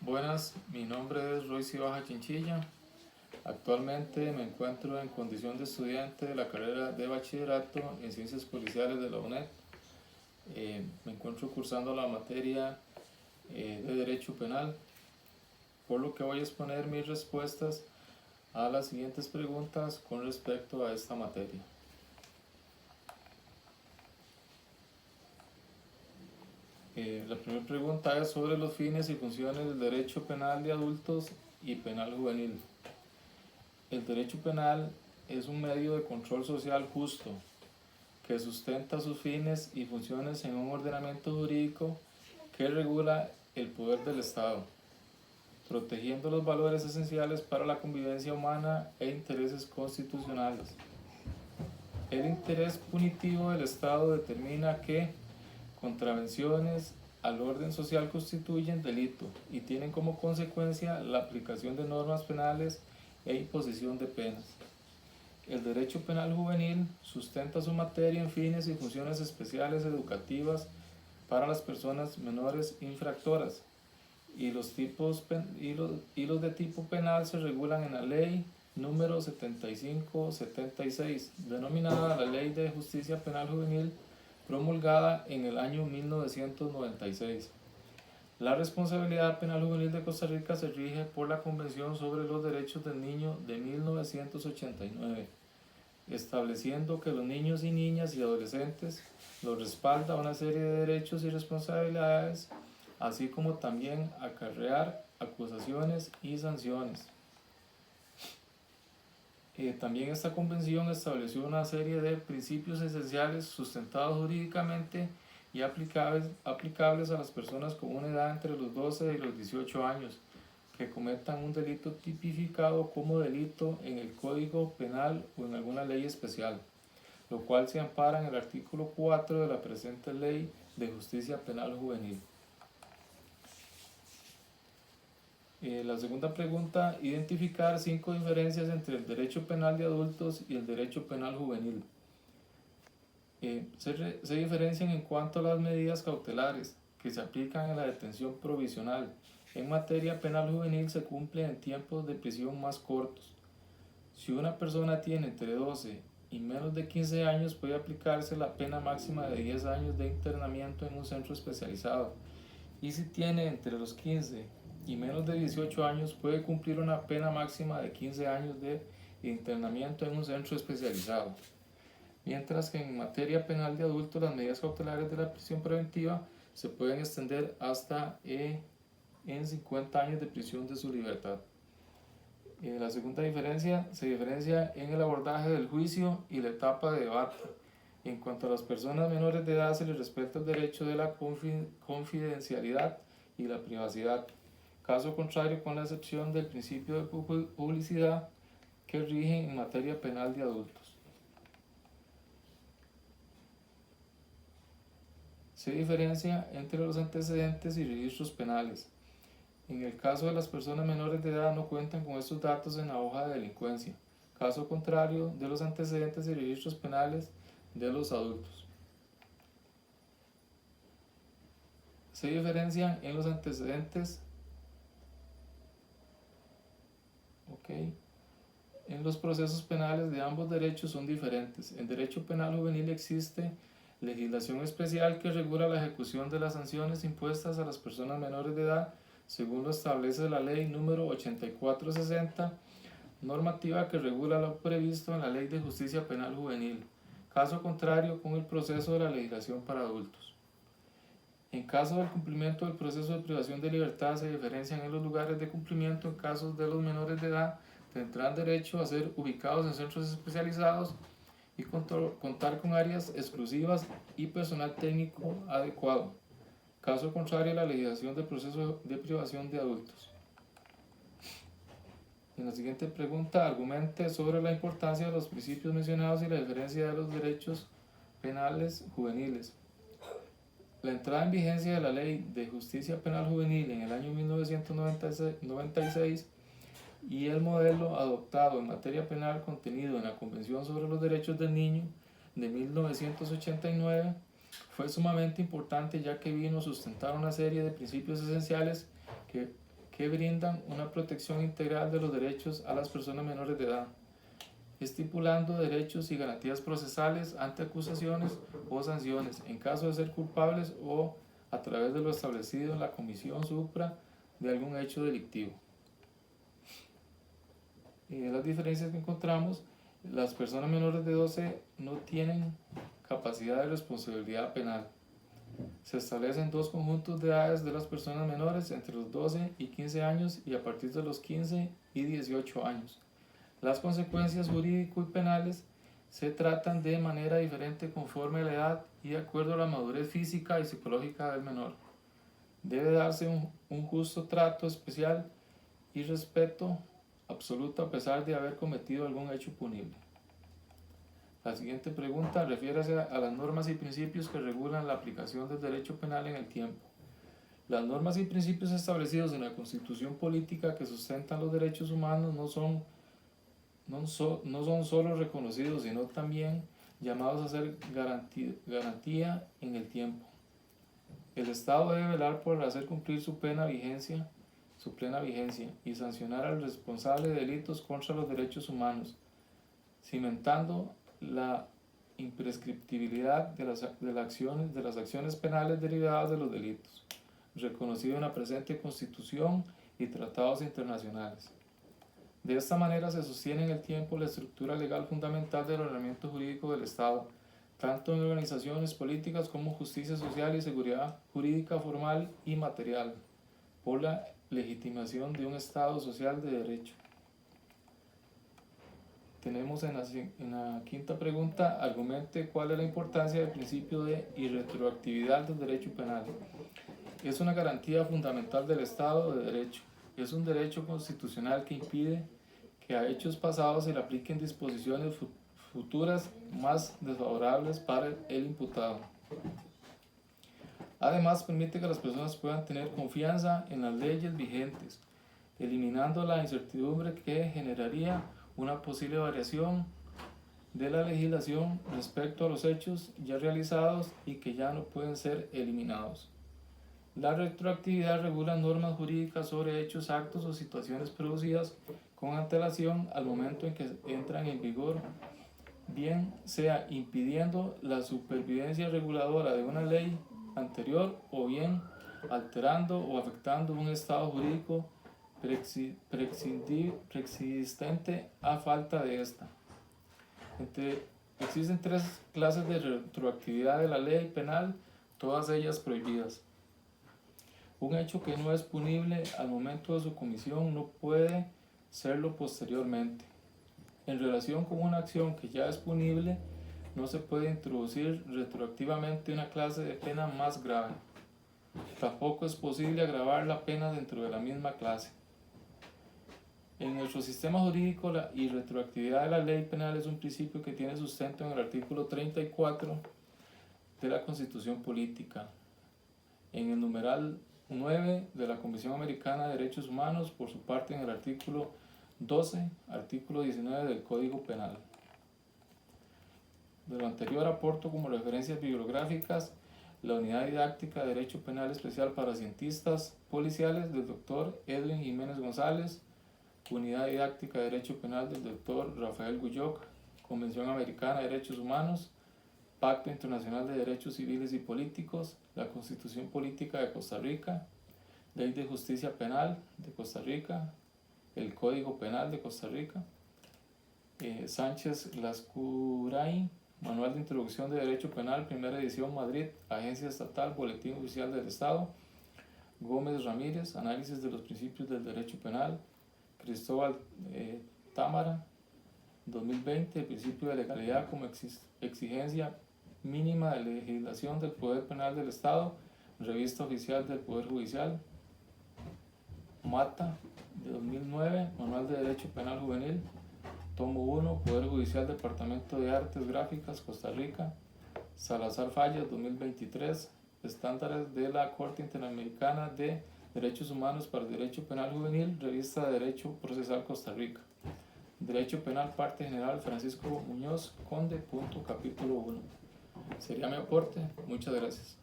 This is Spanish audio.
Buenas, mi nombre es Royce Baja Chinchilla. Actualmente me encuentro en condición de estudiante de la carrera de bachillerato en Ciencias Policiales de la UNED. Me encuentro cursando la materia de Derecho Penal, por lo que voy a exponer mis respuestas a las siguientes preguntas con respecto a esta materia. La primera pregunta es sobre los fines y funciones del derecho penal de adultos y penal juvenil. El derecho penal es un medio de control social justo que sustenta sus fines y funciones en un ordenamiento jurídico que regula el poder del Estado, protegiendo los valores esenciales para la convivencia humana e intereses constitucionales. El interés punitivo del Estado determina que contravenciones al orden social constituyen delito y tienen como consecuencia la aplicación de normas penales e imposición de penas. El derecho penal juvenil sustenta su materia en fines y funciones especiales educativas para las personas menores infractoras y los de tipo penal se regulan en la ley número 7576, denominada la Ley de Justicia Penal Juvenil, promulgada en el año 1996. La responsabilidad penal juvenil de Costa Rica se rige por la Convención sobre los Derechos del Niño de 1989, estableciendo que los niños y niñas y adolescentes los respalda una serie de derechos y responsabilidades, así como también acarrear acusaciones y sanciones. También esta convención estableció una serie de principios esenciales sustentados jurídicamente y aplicables a las personas con una edad entre los 12 y los 18 años que cometan un delito tipificado como delito en el Código Penal o en alguna ley especial, lo cual se ampara en el artículo 4 de la presente Ley de Justicia Penal Juvenil. La segunda pregunta, identificar 5 diferencias entre el derecho penal de adultos y el derecho penal juvenil. Se diferencian en cuanto a las medidas cautelares que se aplican en la detención provisional. En materia penal juvenil se cumplen en tiempos de prisión más cortos. Si una persona tiene entre 12 y menos de 15 años, puede aplicarse la pena máxima de 10 años de internamiento en un centro especializado. Y si tiene entre los 15 y menos de 18 años, puede cumplir una pena máxima de 15 años de internamiento en un centro especializado. Mientras que en materia penal de adultos, las medidas cautelares de la prisión preventiva se pueden extender hasta en 50 años de prisión de su libertad. La segunda diferencia se diferencia en el abordaje del juicio y la etapa de debate. En cuanto a las personas menores de edad, se les respeta el derecho de la confidencialidad y la privacidad. Caso contrario, con la excepción del principio de publicidad que rige en materia penal de adultos. Se diferencia entre los antecedentes y registros penales. En el caso de las personas menores de edad no cuentan con estos datos en la hoja de delincuencia. Caso contrario de los antecedentes y registros penales de los adultos. Se diferencian en los antecedentes. En los procesos penales de ambos derechos son diferentes. En derecho penal juvenil existe legislación especial que regula la ejecución de las sanciones impuestas a las personas menores de edad, según lo establece la ley número 8460, normativa que regula lo previsto en la Ley de Justicia Penal Juvenil. Caso contrario con el proceso de la legislación para adultos. En caso del cumplimiento del proceso de privación de libertad, se diferencian en los lugares de cumplimiento. En casos de los menores de edad, tendrán derecho a ser ubicados en centros especializados y contar con áreas exclusivas y personal técnico adecuado. Caso contrario, la legislación del proceso de privación de adultos. En la siguiente pregunta, argumente sobre la importancia de los principios mencionados y la diferencia de los derechos penales juveniles. La entrada en vigencia de la Ley de Justicia Penal Juvenil en el año 1996 y el modelo adoptado en materia penal contenido en la Convención sobre los Derechos del Niño de 1989 fue sumamente importante, ya que vino a sustentar una serie de principios esenciales que que brindan una protección integral de los derechos a las personas menores de edad, estipulando derechos y garantías procesales ante acusaciones o sanciones en caso de ser culpables o a través de lo establecido en la Comisión Supra de algún hecho delictivo. Las diferencias que encontramos: las personas menores de 12 no tienen capacidad de responsabilidad penal. Se establecen dos conjuntos de edades de las personas menores entre los 12 y 15 años y a partir de los 15 y 18 años. Las consecuencias jurídico y penales se tratan de manera diferente conforme a la edad y de acuerdo a la madurez física y psicológica del menor. Debe darse un justo trato especial y respeto absoluto a pesar de haber cometido algún hecho punible. La siguiente pregunta refiere a las normas y principios que regulan la aplicación del derecho penal en el tiempo. Las normas y principios establecidos en la Constitución política que sustentan los derechos humanos no son solo reconocidos, sino también llamados a ser garantía en el tiempo. El Estado debe velar por hacer cumplir su plena vigencia y sancionar al responsable de delitos contra los derechos humanos, cimentando la imprescriptibilidad de las acciones penales derivadas de los delitos, reconocido en la presente Constitución y tratados internacionales. De esta manera se sostiene en el tiempo la estructura legal fundamental del ordenamiento jurídico del Estado, tanto en organizaciones políticas como justicia social y seguridad jurídica formal y material, por la legitimación de un Estado social de derecho. Tenemos en la quinta pregunta: argumente cuál es la importancia del principio de irretroactividad del derecho penal. Es una garantía fundamental del Estado de Derecho. Es un derecho constitucional que impide que a hechos pasados se le apliquen disposiciones futuras más desfavorables para el imputado. Además, permite que las personas puedan tener confianza en las leyes vigentes, eliminando la incertidumbre que generaría una posible variación de la legislación respecto a los hechos ya realizados y que ya no pueden ser eliminados. La retroactividad regula normas jurídicas sobre hechos, actos o situaciones producidas con antelación al momento en que entran en vigor, bien sea impidiendo la supervivencia reguladora de una ley anterior o bien alterando o afectando un estado jurídico preexistente a falta de esta. Existen tres clases de retroactividad de la ley penal, todas ellas prohibidas. Un hecho que no es punible al momento de su comisión no puede serlo posteriormente. En relación con una acción que ya es punible, no se puede introducir retroactivamente una clase de pena más grave. Tampoco es posible agravar la pena dentro de la misma clase. En nuestro sistema jurídico, la irretroactividad de la ley penal es un principio que tiene sustento en el artículo 34 de la Constitución Política, en el numeral 9 de la Convención Americana de Derechos Humanos, por su parte en el artículo 12, artículo 19 del Código Penal. De lo anterior aporto como referencias bibliográficas la Unidad Didáctica de Derecho Penal Especial para Cientistas Policiales del Dr. Edwin Jiménez González, Unidad Didáctica de Derecho Penal del Dr. Rafael Guyok, Convención Americana de Derechos Humanos, Pacto Internacional de Derechos Civiles y Políticos, la Constitución Política de Costa Rica, Ley de Justicia Penal de Costa Rica, el Código Penal de Costa Rica, Sánchez Lascuray, Manual de Introducción de Derecho Penal, primera edición, Madrid, Agencia Estatal, Boletín Oficial del Estado, Gómez Ramírez, Análisis de los Principios del Derecho Penal, Cristóbal Támara, 2020, el principio de legalidad como exigencia mínima de legislación del Poder Penal del Estado, Revista Oficial del Poder Judicial, Mata, de 2009, Manual de Derecho Penal Juvenil, Tomo 1, Poder Judicial, Departamento de Artes Gráficas, Costa Rica, Salazar Fallas, 2023, Estándares de la Corte Interamericana de Derechos Humanos para el Derecho Penal Juvenil, Revista de Derecho Procesal Costa Rica. Derecho Penal, parte general, Francisco Muñoz Conde, capítulo 1. Sería mi aporte. Muchas gracias.